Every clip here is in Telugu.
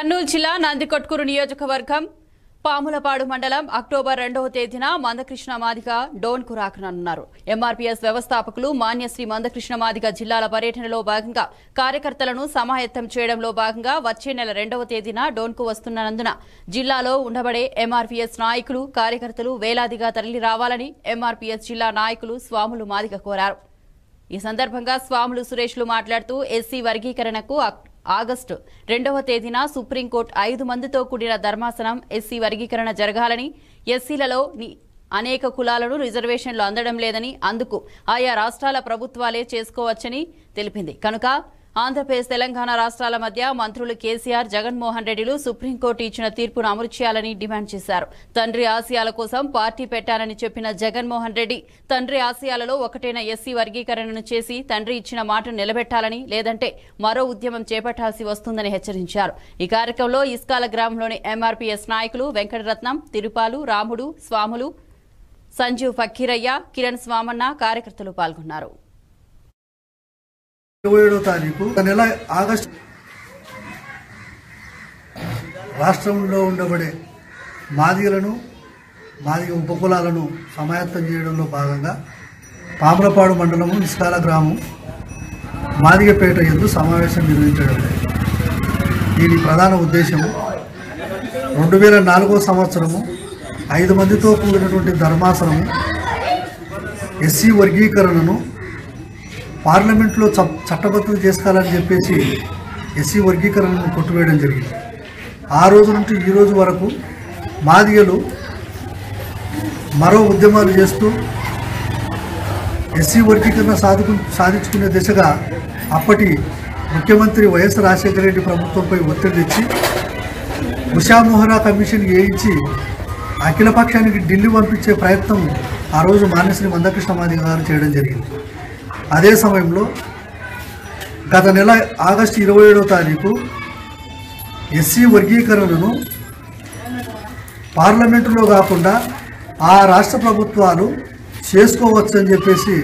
కర్నూలు జిల్లా నందికొట్కూరు నియోజకవర్గం పాములపాడు మండలం అక్టోబర్ 2వ తేదీన మందకృష్ణ మాదిగ డోన్కు రాకనున్నారు. ఎంఆర్పీఎస్ వ్యవస్థాపకులు మాన్యశ్రీ మందకృష్ణ మాదిగ జిల్లాల పర్యటనలో భాగంగా కార్యకర్తలను సమాయత్తం చేయడంలో భాగంగా వచ్చే నెల 2వ తేదీన డోన్కు వస్తున్నందున జిల్లాలో ఉండబడే ఎంఆర్పీఎస్ నాయకులు కార్యకర్తలు వేలాదిగా తరలి రావాలని ఎంఆర్పీఎస్ జిల్లా నాయకులు స్వాములు మాదిగ కోరారు. ఈ సందర్భంగా స్వాములు సురేష్లు మాట్లాడుతూ ఎస్సీ వర్గీకరణకు ఆగస్టు 2వ తేదీన సుప్రీంకోర్టు 5 మందితో కూడిన ధర్మాసనం ఎస్సీ వర్గీకరణ జరగాలని, ఎస్సీలలో అనేక కులాలను రిజర్వేషన్లు అందడం లేదని, అందుకు ఆయా రాష్ట్రాల ప్రభుత్వాలే చేసుకోవచ్చని తెలిపింది. కనుక ఆంధ్రప్రదేశ్ తెలంగాణ రాష్ట్రాల మధ్య మంత్రులు కేసీఆర్, జగన్మోహన్ రెడ్డిలు సుప్రీంకోర్టు ఇచ్చిన తీర్పును అమలు చేయాలని డిమాండ్ చేశారు. తండ్రి ఆశయాల కోసం పార్టీ పెట్టానని చెప్పిన జగన్మోహన్ రెడ్డి తండ్రి ఆశయాలలో ఒకటైన ఎస్సీ వర్గీకరణను చేసి తండ్రి ఇచ్చిన మాటను నిలబెట్టాలని, లేదంటే మరో ఉద్యమం చేపట్టాల్సి వస్తుందని హెచ్చరించారు. ఈ కార్యక్రమంలో ఇస్కాల గ్రామంలోని ఎంఆర్పీఎస్ నాయకులు వెంకటరత్నం, తిరుపాలు, రాముడు, స్వాములు, సంజీవ్ ఫకీరయ్య, కిరణ్ స్వామన్న కార్యకర్తలు పాల్గొన్నారు. 27వ తారీఖు నెల ఆగస్టు రాష్ట్రంలో ఉండబడే మాదిగలను, మాదిగ ఉపకులాలను సమాయత్తం చేయడంలో భాగంగా పాములపాడు మండలము ఇస్కాల గ్రామం మాదిగపేట యందు సమావేశం నిర్వహించడం. దీని ప్రధాన ఉద్దేశము 2004వ సంవత్సరము 5 మందితో కూడినటువంటి ధర్మాసనము ఎస్సీ వర్గీకరణను పార్లమెంట్లో చట్టబద్ధత చేసుకోవాలని చెప్పేసి ఎస్సీ వర్గీకరణను కొట్టువేయడం జరిగింది. ఆ రోజు నుండి ఈ రోజు వరకు మాదిగలు మరో ఉద్యమాలు చేస్తూ ఎస్సీ వర్గీకరణ సాధించుకునే దిశగా అప్పటి ముఖ్యమంత్రి వైఎస్ రాజశేఖర రెడ్డి ప్రభుత్వంపై ఒత్తిడి తెచ్చి ఉషా మొహరా కమిషన్ వేయించి అఖిలపక్షానికి ఢిల్లీ పంపించే ప్రయత్నం ఆ రోజు మాన్యశ్రీ మందకృష్ణ మాదిగ గారు చేయడం జరిగింది. అదే సమయంలో గత నెల ఆగస్టు 27వ తారీఖు ఎస్సీ వర్గీకరణను పార్లమెంటులో కాకుండా ఆ రాష్ట్ర ప్రభుత్వాలు చేసుకోవచ్చని చెప్పేసి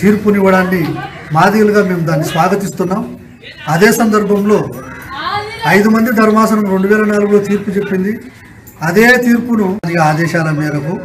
తీర్పునివ్వడాన్ని మాదిగలుగా మేము దాన్ని స్వాగతిస్తున్నాం. అదే సందర్భంలో 5 మంది ధర్మాసనం 2004లో తీర్పు చెప్పింది. అదే తీర్పును ఆదేశాల మేరకు